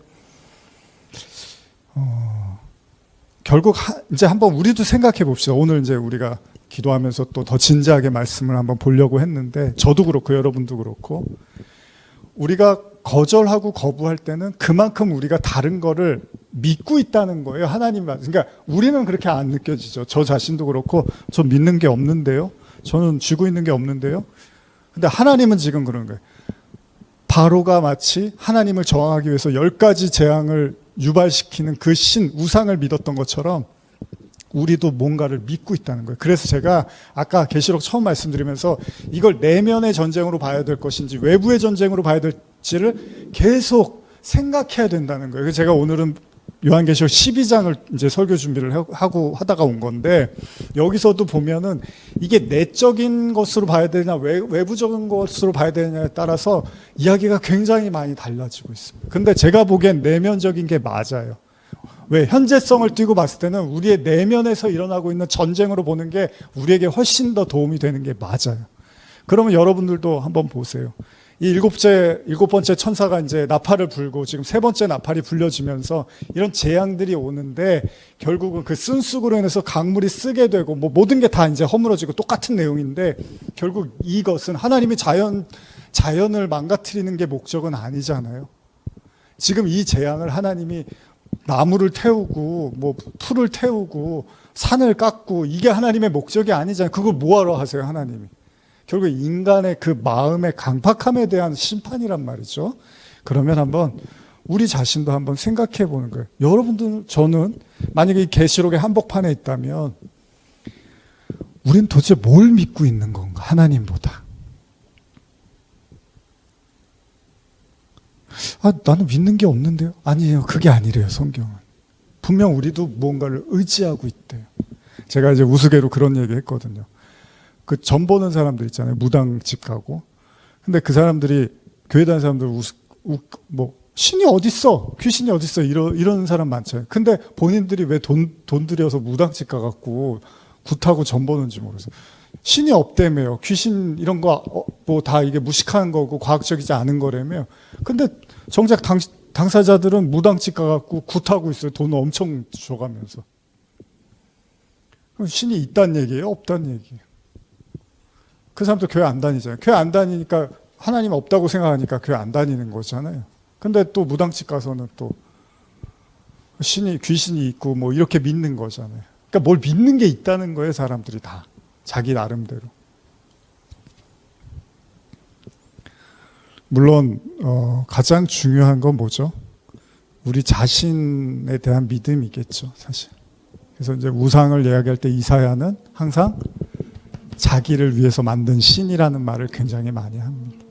결국 이제 한번 우리도 생각해 봅시다. 오늘 이제 우리가 기도하면서 또 더 진지하게 말씀을 한번 보려고 했는데, 저도 그렇고 여러분도 그렇고, 우리가 거절하고 거부할 때는 그만큼 우리가 다른 거를 믿고 있다는 거예요. 하나님 말씀. 그러니까 우리는 그렇게 안 느껴지죠. 저 자신도 그렇고, 저 믿는 게 없는데요. 저는 쥐고 있는 게 없는데요. 근데 하나님은 지금 그런 거예요. 바로가 마치 하나님을 저항하기 위해서 10가지 재앙을 유발시키는 그 우상을 믿었던 것처럼 우리도 뭔가를 믿고 있다는 거예요. 그래서 제가 아까 계시록 처음 말씀드리면서 이걸 내면의 전쟁으로 봐야 될 것인지 외부의 전쟁으로 봐야 될지를 계속 생각해야 된다는 거예요. 그래서 제가 오늘은 요한계시록 12장을 이제 설교 준비를 하다가 온 건데, 여기서도 보면은 이게 내적인 것으로 봐야 되냐 외부적인 것으로 봐야 되냐에 따라서 이야기가 굉장히 많이 달라지고 있습니다. 근데 제가 보기엔 내면적인 게 맞아요. 왜? 현재성을 띄고 봤을 때는 우리의 내면에서 일어나고 있는 전쟁으로 보는 게 우리에게 훨씬 더 도움이 되는 게 맞아요. 그러면 여러분들도 한번 보세요. 이 일곱 번째 천사가 이제 나팔을 불고 지금 세 번째 나팔이 불려지면서 이런 재앙들이 오는데, 결국은 그 쓴쑥으로 인해서 강물이 쓰게 되고 뭐 모든 게 다 이제 허물어지고 똑같은 내용인데, 결국 이것은 하나님이 자연을 망가뜨리는 게 목적은 아니잖아요. 지금 이 재앙을 하나님이 나무를 태우고 뭐 풀을 태우고 산을 깎고 이게 하나님의 목적이 아니잖아요. 그걸 뭐하러 하세요, 하나님이? 결국 인간의 그 마음의 강팍함에 대한 심판이란 말이죠. 그러면 한번 우리 자신도 한번 생각해 보는 거예요. 여러분들, 저는 만약에 이 계시록의 한복판에 있다면 우린 도대체 뭘 믿고 있는 건가? 하나님보다. 나는 믿는 게 없는데요? 아니에요. 그게 아니래요, 성경은. 분명 우리도 무언가를 의지하고 있대요. 제가 이제 우스개로 그런 얘기 했거든요. 그 점 보는 사람들 있잖아요. 무당집 가고. 근데 그 사람들이, 교회 다니는 사람들 뭐 신이 어딨어? 귀신이 어딨어? 이런 사람 많잖아요. 근데 본인들이 왜 돈 들여서 무당집 가갖고 굿하고 점 보는지 모르겠어요. 신이 없다며요. 귀신 이런 거 뭐 다 이게 무식한 거고 과학적이지 않은 거라며. 근데 정작 당사자들은 무당집 가갖고 굿하고 있어요. 돈 엄청 줘가면서. 그럼 신이 있다는 얘기예요? 없다는 얘기예요? 그 사람도 교회 안 다니잖아요. 교회 안 다니니까 하나님 없다고 생각하니까 교회 안 다니는 거잖아요. 근데 또 무당집 가서는 또 귀신이 있고 뭐 이렇게 믿는 거잖아요. 그러니까 뭘 믿는 게 있다는 거예요, 사람들이 다. 자기 나름대로. 물론 가장 중요한 건 뭐죠? 우리 자신에 대한 믿음이겠죠, 사실. 그래서 이제 우상을 이야기할 때 이사야는 항상 자기를 위해서 만든 신이라는 말을 굉장히 많이 합니다.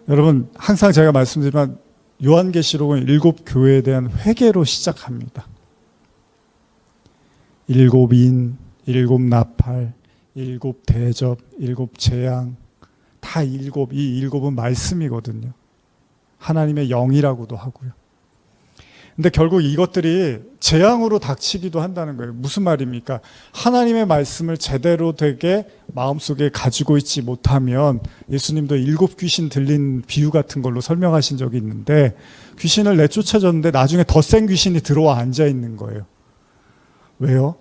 여러분, 항상 제가 말씀드리지만 요한계시록은 7 교회에 대한 회개로 시작합니다. 7 인, 7 나팔, 7 대접, 7 재앙, 다 이 7은 말씀이거든요. 하나님의 영이라고도 하고요. 근데 결국 이것들이 재앙으로 닥치기도 한다는 거예요. 무슨 말입니까? 하나님의 말씀을 제대로 되게 마음속에 가지고 있지 못하면, 예수님도 7 귀신 들린 비유 같은 걸로 설명하신 적이 있는데, 귀신을 내쫓아줬는데 나중에 더 센 귀신이 들어와 앉아 있는 거예요. 왜요?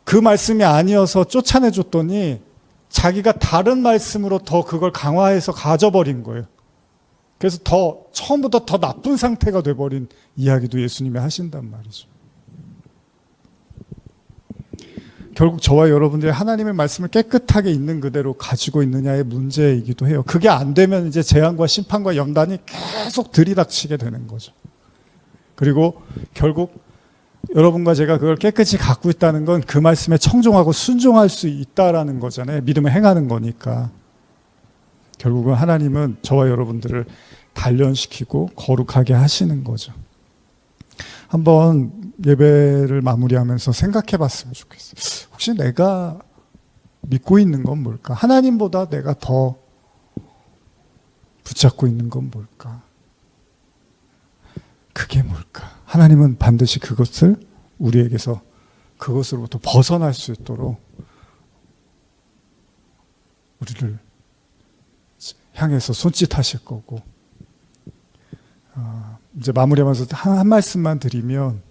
그 말씀이 아니어서 쫓아내줬더니 자기가 다른 말씀으로 더 그걸 강화해서 가져버린 거예요. 그래서 처음부터 더 나쁜 상태가 돼버린 이야기도 예수님이 하신단 말이죠. 결국 저와 여러분들이 하나님의 말씀을 깨끗하게 있는 그대로 가지고 있느냐의 문제이기도 해요. 그게 안 되면 이제 재앙과 심판과 연단이 계속 들이닥치게 되는 거죠. 그리고 결국 여러분과 제가 그걸 깨끗이 갖고 있다는 건 그 말씀에 청종하고 순종할 수 있다라는 거잖아요. 믿음을 행하는 거니까. 결국은 하나님은 저와 여러분들을 단련시키고 거룩하게 하시는 거죠. 한번 예배를 마무리하면서 생각해 봤으면 좋겠어요. 혹시 내가 믿고 있는 건 뭘까? 하나님보다 내가 더 붙잡고 있는 건 뭘까? 그게 뭘까? 하나님은 반드시 그것을 우리에게서 그것으로부터 벗어날 수 있도록 우리를 향해서 손짓하실 거고, 이제 마무리하면서 한 말씀만 드리면,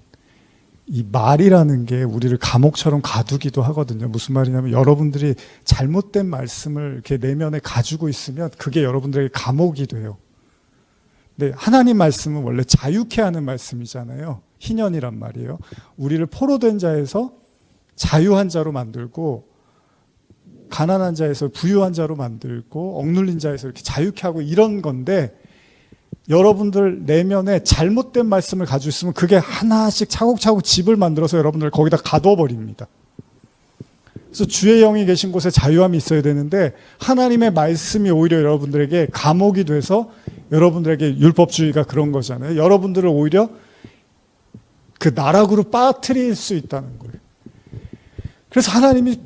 이 말이라는 게 우리를 감옥처럼 가두기도 하거든요. 무슨 말이냐면 여러분들이 잘못된 말씀을 이렇게 내면에 가지고 있으면 그게 여러분들에게 감옥이 돼요. 근데 하나님 말씀은 원래 자유케 하는 말씀이잖아요. 희년이란 말이에요. 우리를 포로된 자에서 자유한 자로 만들고, 가난한 자에서 부유한 자로 만들고, 억눌린 자에서 이렇게 자유케 하고 이런 건데, 여러분들 내면에 잘못된 말씀을 가지고 있으면 그게 하나씩 차곡차곡 집을 만들어서 여러분들을 거기다 가둬버립니다. 그래서 주의 영이 계신 곳에 자유함이 있어야 되는데, 하나님의 말씀이 오히려 여러분들에게 감옥이 돼서 여러분들에게 율법주의가 그런 거잖아요. 여러분들을 오히려 그 나락으로 빠뜨릴 수 있다는 거예요. 그래서 하나님이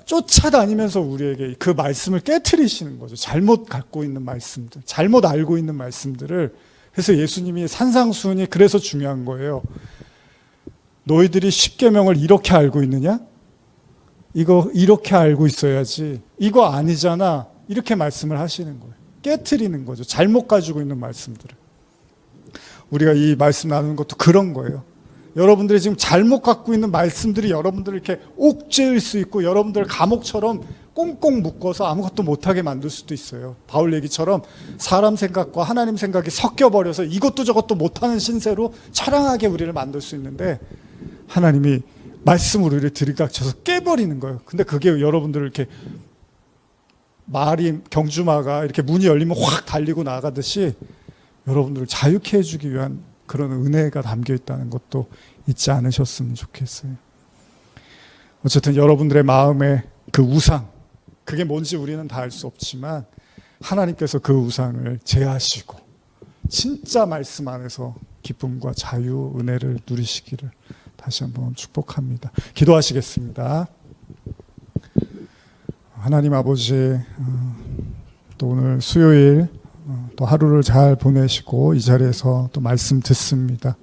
쫓아다니면서 우리에게 그 말씀을 깨트리시는 거죠. 잘못 갖고 있는 말씀들, 잘못 알고 있는 말씀들을. 그래서 예수님이 산상수훈이 그래서 중요한 거예요. 너희들이 십계명을 이렇게 알고 있느냐? 이거 이렇게 알고 있어야지. 이거 아니잖아. 이렇게 말씀을 하시는 거예요. 깨트리는 거죠. 잘못 가지고 있는 말씀들을. 우리가 이 말씀 나누는 것도 그런 거예요. 여러분들이 지금 잘못 갖고 있는 말씀들이 여러분들을 이렇게 옥죄일 수 있고, 여러분들을 감옥처럼 꽁꽁 묶어서 아무것도 못하게 만들 수도 있어요. 바울 얘기처럼 사람 생각과 하나님 생각이 섞여버려서 이것도 저것도 못하는 신세로 처량하게 우리를 만들 수 있는데, 하나님이 말씀으로 우리를 들이닥쳐서 깨버리는 거예요. 근데 그게 여러분들을 이렇게 말이, 경주마가 이렇게 문이 열리면 확 달리고 나가듯이 여러분들을 자유케 해주기 위한 그런 은혜가 담겨 있다는 것도 잊지 않으셨으면 좋겠어요. 어쨌든 여러분들의 마음에 그 우상, 그게 뭔지 우리는 다 알 수 없지만 하나님께서 그 우상을 제하시고 진짜 말씀 안에서 기쁨과 자유, 은혜를 누리시기를 다시 한번 축복합니다. 기도하시겠습니다. 하나님 아버지, 또 오늘 수요일 또 하루를 잘 보내시고 이 자리에서 또 말씀 듣습니다.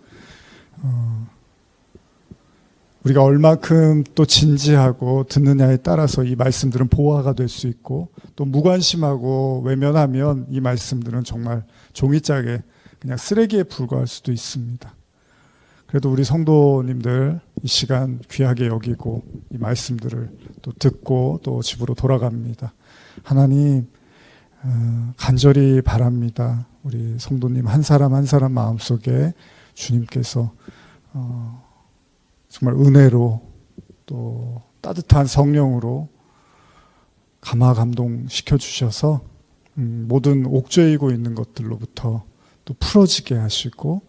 우리가 얼마큼 또 진지하고 듣느냐에 따라서 이 말씀들은 보화가 될 수 있고, 또 무관심하고 외면하면 이 말씀들은 정말 종이짝에 그냥 쓰레기에 불과할 수도 있습니다. 그래도 우리 성도님들 이 시간 귀하게 여기고 이 말씀들을 또 듣고 또 집으로 돌아갑니다. 하나님, 간절히 바랍니다. 우리 성도님 한 사람 한 사람 마음속에 주님께서 정말 은혜로 또 따뜻한 성령으로 감화감동시켜 주셔서 모든 옥죄이고 있는 것들로부터 또 풀어지게 하시고,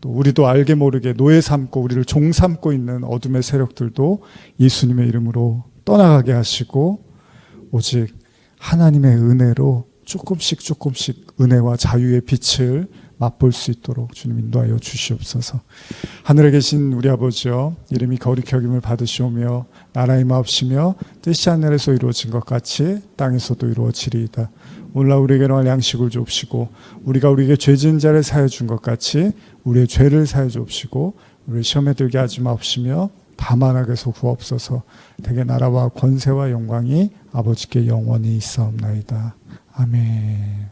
또 우리도 알게 모르게 노예 삼고 우리를 종 삼고 있는 어둠의 세력들도 예수님의 이름으로 떠나가게 하시고, 오직 하나님의 은혜로 조금씩 은혜와 자유의 빛을 맛볼 수 있도록 주님 인도하여 주시옵소서. 하늘에 계신 우리 아버지여, 이름이 거룩히 여김을 받으시오며 나라의 마옵시며 뜻이 하늘에서 이루어진 것 같이 땅에서도 이루어지리이다. 오늘날 우리에게 일용할 양식을 주옵시고, 우리가 우리에게 죄 지은 자를 사하여 준 것 같이 우리의 죄를 사하여 주옵시고, 우리를 시험에 들게 하지 마옵시며 다만 악에서 구하옵소서. 대개 나라와 권세와 영광이 아버지께 영원히 있사옵나이다. 아멘.